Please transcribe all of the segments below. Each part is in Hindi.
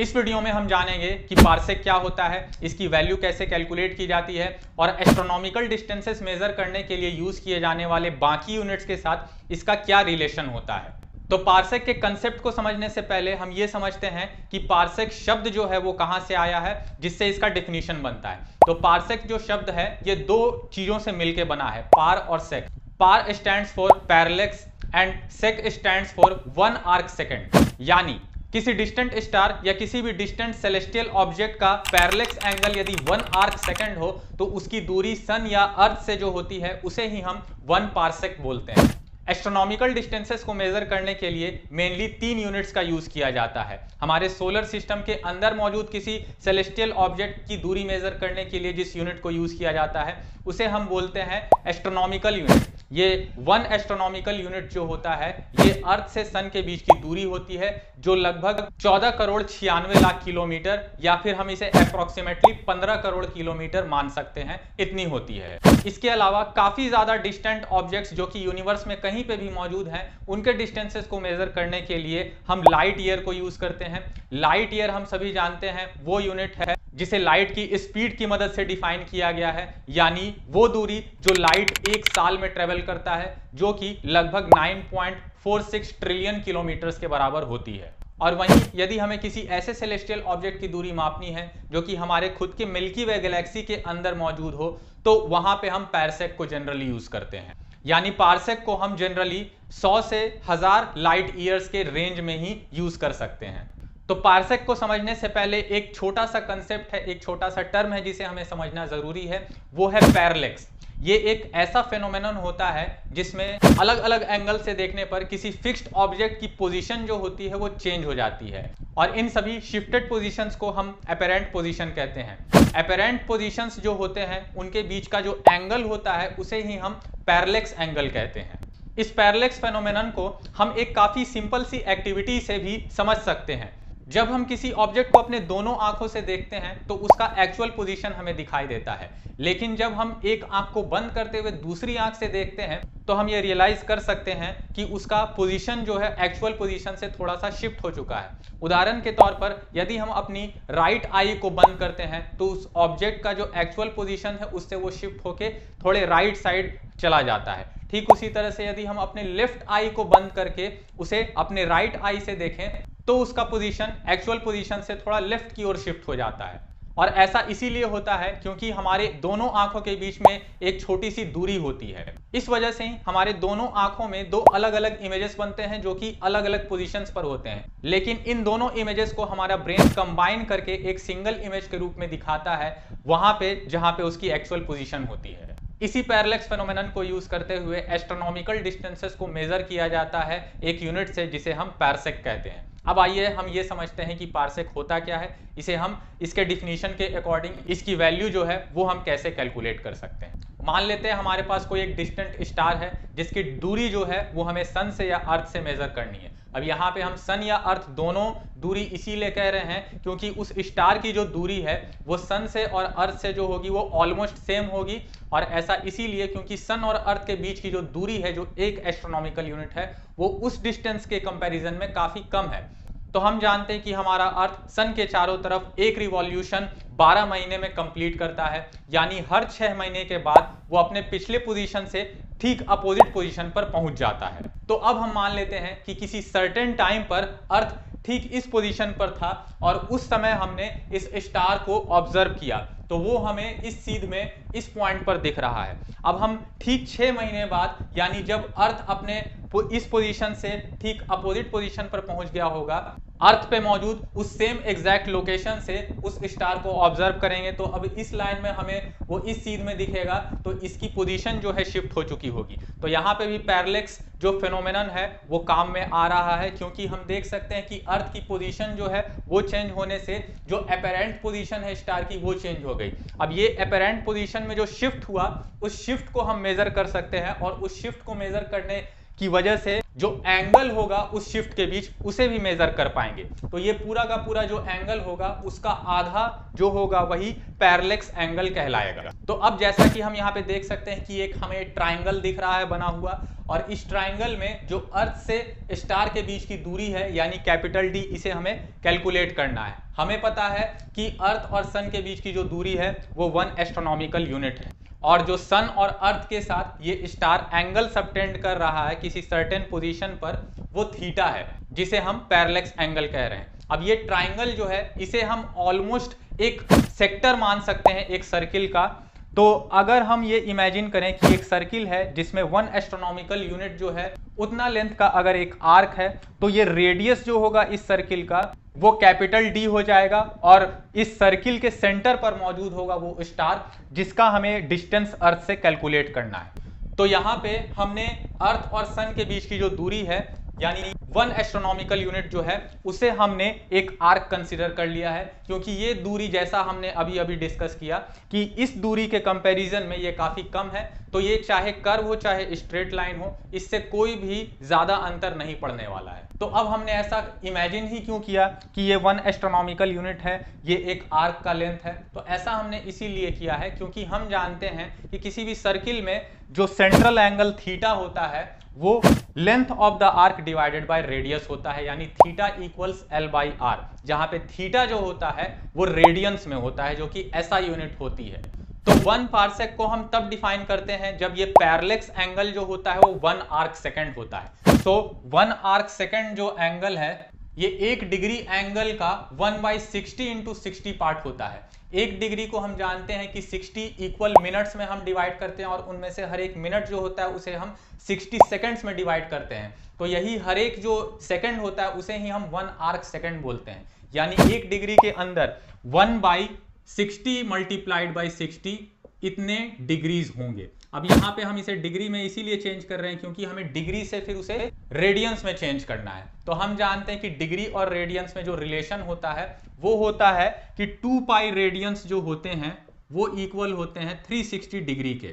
इस वीडियो में हम जानेंगे कि पार्सेक क्या होता है, इसकी वैल्यू कैसे कैलकुलेट की जाती है और एस्ट्रोनॉमिकल डिस्टेंसेस मेजर करने के लिए यूज किए जाने वाले बाकी यूनिट्स के साथ इसका क्या रिलेशन होता है। तो पार्सेक के कंसेप्ट को समझने से पहले हम ये समझते हैं कि पार्सेक शब्द जो है वो कहां से आया है, जिससे इसका डेफिनेशन बनता है। तो पार्सेक जो शब्द है ये दो चीजों से मिलकर बना है, पार और sec. Par stands for parallax and sec stands for 1 arc second, यानी किसी डिस्टेंट स्टार या किसी भी डिस्टेंट सेलेस्टियल ऑब्जेक्ट का पैरेलैक्स एंगल यदि 1 आर्क सेकंड हो तो उसकी दूरी सन या अर्थ से जो होती है उसे ही हम 1 पार्सेक बोलते हैं। एस्ट्रोनॉमिकल डिस्टेंसेस को मेजर करने के लिए मेनली 3 यूनिट्स का यूज किया जाता है। हमारे सोलर सिस्टम के अंदर मौजूद किसी सेलेस्टियल ऑब्जेक्ट की दूरी मेजर करने के लिए जिस यूनिट को यूज किया जाता है उसे हम बोलते हैं एस्ट्रोनॉमिकल यूनिट। ये 1 एस्ट्रोनॉमिकल यूनिट जो होता है ये अर्थ से सन के बीच की दूरी होती है, जो लगभग 14 करोड़ 96 लाख किलोमीटर या फिर हम इसे अप्रोक्सीमेटली 15 करोड़ किलोमीटर मान सकते हैं, इतनी होती है। इसके अलावा काफी ज्यादा डिस्टेंट ऑब्जेक्ट्स जो कि यूनिवर्स में कहीं पे भी मौजूद हैं, उनके डिस्टेंसेस को मेजर करने के लिए हम लाइट ईयर को यूज करते हैं। लाइट ईयर हम सभी जानते हैं वो यूनिट है जिसे लाइट की स्पीड की मदद से डिफाइन किया गया है, यानी वो दूरी जो लाइट एक साल में ट्रेवल करता है, जो कि लगभग 9.46 ट्रिलियन किलोमीटर्स के बराबर होती है। और वहीं यदि हमें किसी ऐसे सेलेस्टियल ऑब्जेक्ट की दूरी मापनी है जो कि हमारे खुद के मिल्की वे गैलेक्सी के अंदर मौजूद हो, तो वहां पे हम पार्सेक को जनरली यूज करते हैं। यानी पार्सेक को हम जनरली 100 से 1000 लाइट ईयर्स के रेंज में ही यूज कर सकते हैं। तो पार्सेक को समझने से पहले एक छोटा सा कंसेप्ट है, एक छोटा सा टर्म है जिसे हमें समझना जरूरी है, वो है पैरेलैक्स। ये एक ऐसा फेनोमेनन होता है जिसमें अलग अलग एंगल से देखने पर किसी फिक्स्ड ऑब्जेक्ट की पोजीशन जो होती है वो चेंज हो जाती है, और इन सभी शिफ्टेड पोजीशंस को हम एपेरेंट पोजीशन कहते हैं। एपेरेंट पोजीशंस जो होते हैं उनके बीच का जो एंगल होता है उसे ही हम पैरेलैक्स एंगल कहते हैं। इस पैरेलैक्स फेनोमेनन को हम एक काफी सिंपल सी एक्टिविटी से भी समझ सकते हैं। जब हम किसी ऑब्जेक्ट को अपने दोनों आंखों से देखते हैं तो उसका एक्चुअल पोजीशन हमें दिखाई देता है, लेकिन जब हम एक आंख को बंद करते हुए दूसरी आंख से देखते हैं तो हम ये रियलाइज कर सकते हैं कि उसका पोजीशन जो है एक्चुअल पोजीशन से थोड़ा सा शिफ्ट हो चुका है। उदाहरण के तौर पर यदि हम अपनी राइट आई को बंद करते हैं तो उस ऑब्जेक्ट का जो एक्चुअल पोजीशन है उससे वो शिफ्ट होके थोड़े राइट साइड चला जाता है। ठीक उसी तरह से यदि हम अपने लेफ्ट आई को बंद करके उसे अपने राइट आई से देखें तो उसका पोजीशन एक्चुअल पोजीशन से थोड़ा लेफ्ट की ओर शिफ्ट हो जाता है। और ऐसा इसीलिए होता है क्योंकि हमारे दोनों आंखों के बीच में एक छोटी सी दूरी होती है। इस वजह से ही हमारे दोनों आंखों में दो अलग अलग इमेजेस बनते हैं जो कि अलग अलग पोजीशंस पर होते हैं, लेकिन इन दोनों इमेजेस को हमारा ब्रेन कंबाइन करके एक सिंगल इमेज के रूप में दिखाता है वहां पे जहां पे उसकी एक्चुअल पोजीशन होती है। इसी पैरेलैक्स फेनोमेनन को यूज करते हुए एस्ट्रोनॉमिकल डिस्टेंसेस को मेजर किया जाता है एक यूनिट से जिसे हम पार्सेक कहते हैं। अब आइए हम ये समझते हैं कि पार्सेक होता क्या है, इसे हम इसके डिफिनीशन के अकॉर्डिंग इसकी वैल्यू जो है वो हम कैसे कैलकुलेट कर सकते हैं। मान लेते हैं हमारे पास कोई एक डिस्टेंट स्टार है जिसकी दूरी जो है वो हमें सन से या अर्थ से मेजर करनी है। अब यहाँ पे हम सन या अर्थ दोनों दूरी इसीलिए कह रहे हैं क्योंकि उस स्टार की जो दूरी है वो सन से और अर्थ से जो होगी वो ऑलमोस्ट सेम होगी, और ऐसा इसीलिए क्योंकि सन और अर्थ के बीच की जो दूरी है जो एक एस्ट्रोनॉमिकल यूनिट है वो उस डिस्टेंस के कंपैरिजन में काफी कम है। तो हम जानते हैं कि हमारा अर्थ सन के चारों तरफ एक रिवॉल्यूशन 12 महीने में कंप्लीट करता है, यानी हर 6 महीने के बाद वो अपने पिछले पोजीशन से ठीक अपोजिट पोजीशन पर पहुंच जाता है। तो अब हम मान लेते हैं कि किसी सर्टेन टाइम पर अर्थ ठीक इस पोजीशन पर था और उस समय हमने इस स्टार को ऑब्जर्व किया, तो वो हमें इस सीध में इस पॉइंट पर दिख रहा है। अब हम ठीक 6 महीने बाद, यानी जब अर्थ अपने इस पोजीशन से ठीक अपोजिट पोजीशन पर पहुंच गया होगा, अर्थ पे मौजूद उस सेम एग्जैक्ट लोकेशन से उस स्टार को ऑब्जर्व करेंगे तो अब इस लाइन में हमें वो इस सीध में दिखेगा, तो इसकी पोजीशन जो है शिफ्ट हो चुकी होगी। तो यहाँ पे भी पैरेलैक्स जो फेनोमेनन है वो काम में आ रहा है, क्योंकि हम देख सकते हैं कि अर्थ की पोजीशन जो है वो चेंज होने से जो अपेरेंट पोजीशन है स्टार की वो चेंज हो गई। अब ये अपेरेंट पोजीशन में जो शिफ्ट हुआ उस शिफ्ट को हम मेजर कर सकते हैं, और उस शिफ्ट को मेजर करने की वजह से जो एंगल होगा उस शिफ्ट के बीच उसे भी मेजर कर पाएंगे। तो ये पूरा का पूरा जो एंगल होगा उसका आधा जो होगा वही पैरेलैक्स एंगल कहलाएगा। तो अब जैसा कि हम यहाँ पे देख सकते हैं कि एक हमें ट्राइंगल दिख रहा है बना हुआ, और इस ट्राइंगल में जो अर्थ से स्टार के बीच की दूरी है यानी कैपिटल डी, इसे हमें कैलकुलेट करना है। हमें पता है कि अर्थ और सन के बीच की जो दूरी है वो 1 एस्ट्रोनॉमिकल यूनिट है, और जो सन और अर्थ के साथ ये स्टार एंगल सबटेंड कर रहा है किसी सर्टेन पोजीशन पर, वो थीटा है, जिसे हम पैरेलैक्स एंगल कह रहे हैं। अब ये ट्राइंगल जो है इसे हम ऑलमोस्ट एक सेक्टर मान सकते हैं एक सर्किल का। तो अगर हम ये इमेजिन करें कि एक सर्किल है जिसमें 1 एस्ट्रोनॉमिकल यूनिट जो है उतना लेंथ का अगर एक आर्क है, तो ये रेडियस जो होगा इस सर्किल का वो कैपिटल डी हो जाएगा, और इस सर्किल के सेंटर पर मौजूद होगा वो स्टार जिसका हमें डिस्टेंस अर्थ से कैलकुलेट करना है। तो यहाँ पे हमने अर्थ और सन के बीच की जो दूरी है यानी 1 एस्ट्रोनॉमिकल यूनिट जो है उसे हमने एक आर्क कंसीडर कर लिया है, क्योंकि ये दूरी जैसा हमने अभी अभी डिस्कस किया कि इस दूरी के कंपैरिजन में ये काफी कम है, तो ये चाहे कर्व हो चाहे स्ट्रेट लाइन हो, इससे कोई भी ज्यादा अंतर नहीं पड़ने वाला है। तो अब हमने ऐसा इमेजिन ही क्यों किया कि ये 1 एस्ट्रोनॉमिकल यूनिट है, ये एक आर्क का लेंथ है। तो ऐसा हमने इसीलिए किया है क्योंकि हम जानते हैं कि किसी भी सर्किल में जो सेंट्रल एंगल थीटा होता है वो length of the arc divided by radius होता है, यानी theta equals L by R, जहां पे थीटा जो होता है वो रेडियंस में होता है, जो कि एसआई यूनिट होती है। तो 1 पार्सेक को हम तब डिफाइन करते हैं जब ये पैरेलैक्स एंगल जो होता है वो 1 आर्क सेकेंड होता है। तो 1 आर्क सेकेंड जो एंगल है ये 1 डिग्री एंगल का 1/60 इंटू 60 पार्ट होता है। 1 डिग्री को हम जानते हैं कि 60 इक्वल मिनट्स में हम डिवाइड करते हैं, और उनमें से हर एक मिनट जो होता है उसे हम 60 सेकंड्स में डिवाइड करते हैं। तो यही हर एक जो सेकंड होता है उसे ही हम 1 आर्क सेकंड बोलते हैं, यानी 1 डिग्री के अंदर 1/60 मल्टीप्लाइड बाई 60 इतने डिग्रीज होंगे। अब यहाँ पे हम इसे डिग्री में इसीलिए चेंज कर रहे हैं क्योंकि हमें डिग्री से फिर उसे रेडियंस में चेंज करना है। तो हम जानते हैं कि डिग्री और रेडियंस में जो रिलेशन होता है वो होता है कि 2 पाई रेडियंस जो होते हैं वो इक्वल होते हैं 360 डिग्री के।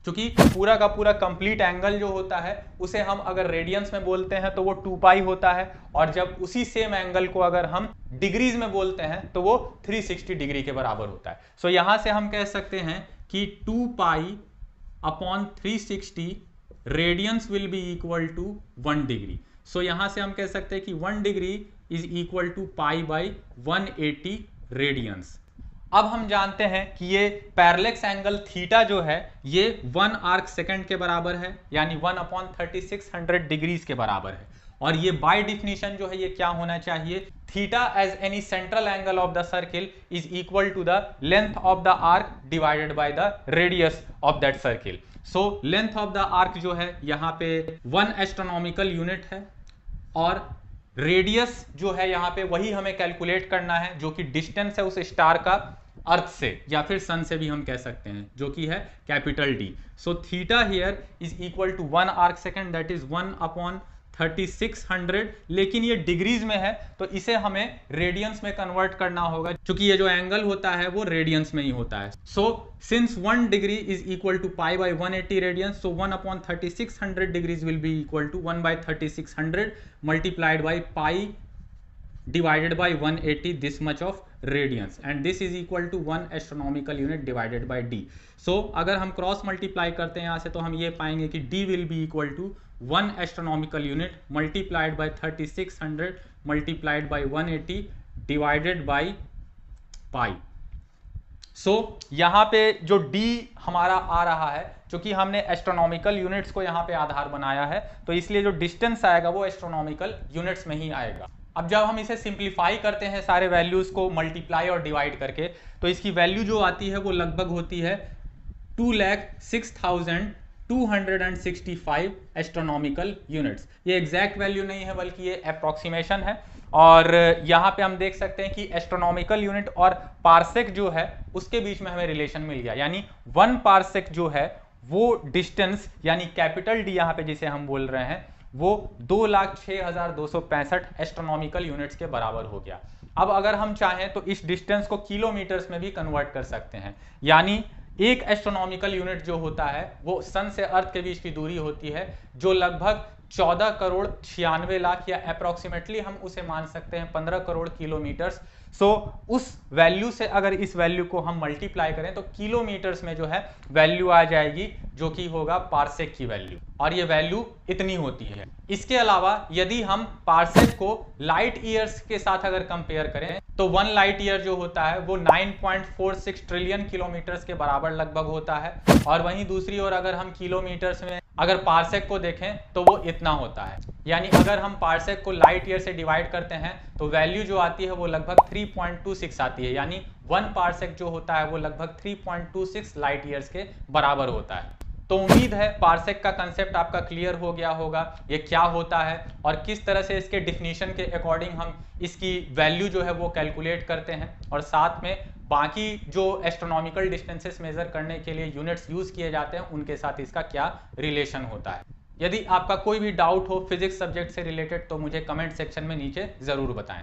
क्योंकि पूरा का पूरा कंप्लीट एंगल जो होता है उसे हम अगर रेडियंस में बोलते हैं तो वो 2 पाई होता है, और जब उसी सेम एंगल को अगर हम डिग्रीज में बोलते हैं तो वो 360 डिग्री के बराबर होता है। सो यहां से हम कह सकते हैं कि 2 pi upon 360 radians will be equal to 1 degree. So यहां से हम कह सकते हैं कि 1 degree is equal to pi by 180 radians. अब हम जानते हैं कि ये पैरेलैक्स एंगल थीटा जो है ये 1 आर्क सेकंड के बराबर है, यानी 1/3600 डिग्रीज के बराबर है। और ये बाय डिफिनीशन जो है ये क्या होना चाहिए, theta as any central angle of the circle is equal to the length of the arc divided by the radius of that circle. So length of the arc जो है यहाँ पे 1 एस्ट्रोनॉमिकल यूनिट है, और रेडियस जो है यहाँ पे वही हमें कैलकुलेट करना है जो कि डिस्टेंस है उस स्टार का अर्थ से या फिर सन से भी हम कह सकते हैं, जो कि है capital D. So theta here is equal to 1 arc second, that is 1/3600, लेकिन ये डिग्रीज में है तो इसे हमें रेडियंस में कन्वर्ट करना होगा, क्योंकि ये जो एंगल होता है वो रेडियंस में ही होता है। So since 1 degree is equal to pi by 180 radians, so 1/3600 degrees will be equal to 1/3600 multiplied by pi divided by 180 this much of radians, and this is equal to 1 astronomical unit divided by d. So अगर हम क्रॉस मल्टीप्लाई करते हैं यहाँ से तो हम ये पाएंगे कि d will be equal to 1 astronomical unit multiplied by 3600 multiplied by 180 divided by pi. So यहाँ पे जो d हमारा आ रहा है, क्योंकि हमने एस्ट्रोनॉमिकल यूनिट्स को यहाँ पे आधार बनाया है, तो इसलिए जो डिस्टेंस आएगा वो एस्ट्रोनॉमिकल यूनिट्स में ही आएगा। अब जब हम इसे सिंप्लीफाई करते हैं सारे वैल्यूज को मल्टीप्लाई और डिवाइड करके, तो इसकी वैल्यू जो आती है वो लगभग होती है 2,06,265 एस्ट्रोनॉमिकल यूनिट्स। ये एग्जैक्ट वैल्यू नहीं है बल्कि ये अप्रोक्सीमेशन है, और यहाँ पे हम देख सकते हैं कि एस्ट्रोनॉमिकल यूनिट और पार्सेक जो है उसके बीच में हमें रिलेशन मिल गया, यानी 1 पार्सेक जो है वो डिस्टेंस यानी कैपिटल डी यहाँ पे जिसे हम बोल रहे हैं वो 2,06,265 एस्ट्रोनॉमिकल यूनिट्स के बराबर हो गया। अब अगर हम चाहें तो इस डिस्टेंस को किलोमीटर्स में भी कन्वर्ट कर सकते हैं, यानी एक एस्ट्रोनॉमिकल यूनिट जो होता है वो सन से अर्थ के बीच की दूरी होती है जो लगभग 14 करोड़ 96 लाख या अप्रोक्सीमेटली हम उसे मान सकते हैं 15 करोड़ किलोमीटर्स। सो उस वैल्यू से अगर इस वैल्यू को हम मल्टीप्लाई करें तो किलोमीटर्स में जो है वैल्यू आ जाएगी, जो कि होगा पार्सेक की वैल्यू, और ये वैल्यू इतनी होती है। इसके अलावा यदि हम पार्सेक को लाइट ईयर्स के साथ अगर कंपेयर करें तो 1 लाइट ईयर जो होता है वो 9.46 ट्रिलियन किलोमीटर्स के बराबर लगभग होता है, और वहीं दूसरी ओर अगर हम किलोमीटर्स में अगर पार्सेक को देखें तो वो इतना होता है। यानी अगर हम पार्सेक को लाइट ईयर से डिवाइड करते हैं तो वैल्यू जो आती है वो लगभग 3.26 आती है, यानी 1 पार्सेक जो होता है वो लगभग 3.26 लाइट ईयर्स के बराबर होता है। तो उम्मीद है पार्सेक का कंसेप्ट आपका क्लियर हो गया होगा, ये क्या होता है और किस तरह से इसके डिफिनीशन के अकॉर्डिंग हम इसकी वैल्यू जो है वो कैलकुलेट करते हैं, और साथ में बाकी जो एस्ट्रोनॉमिकल डिस्टेंसेस मेजर करने के लिए यूनिट्स यूज किए जाते हैं उनके साथ इसका क्या रिलेशन होता है। यदि आपका कोई भी डाउट हो फिजिक्स सब्जेक्ट से रिलेटेड तो मुझे कमेंट सेक्शन में नीचे जरूर बताएं।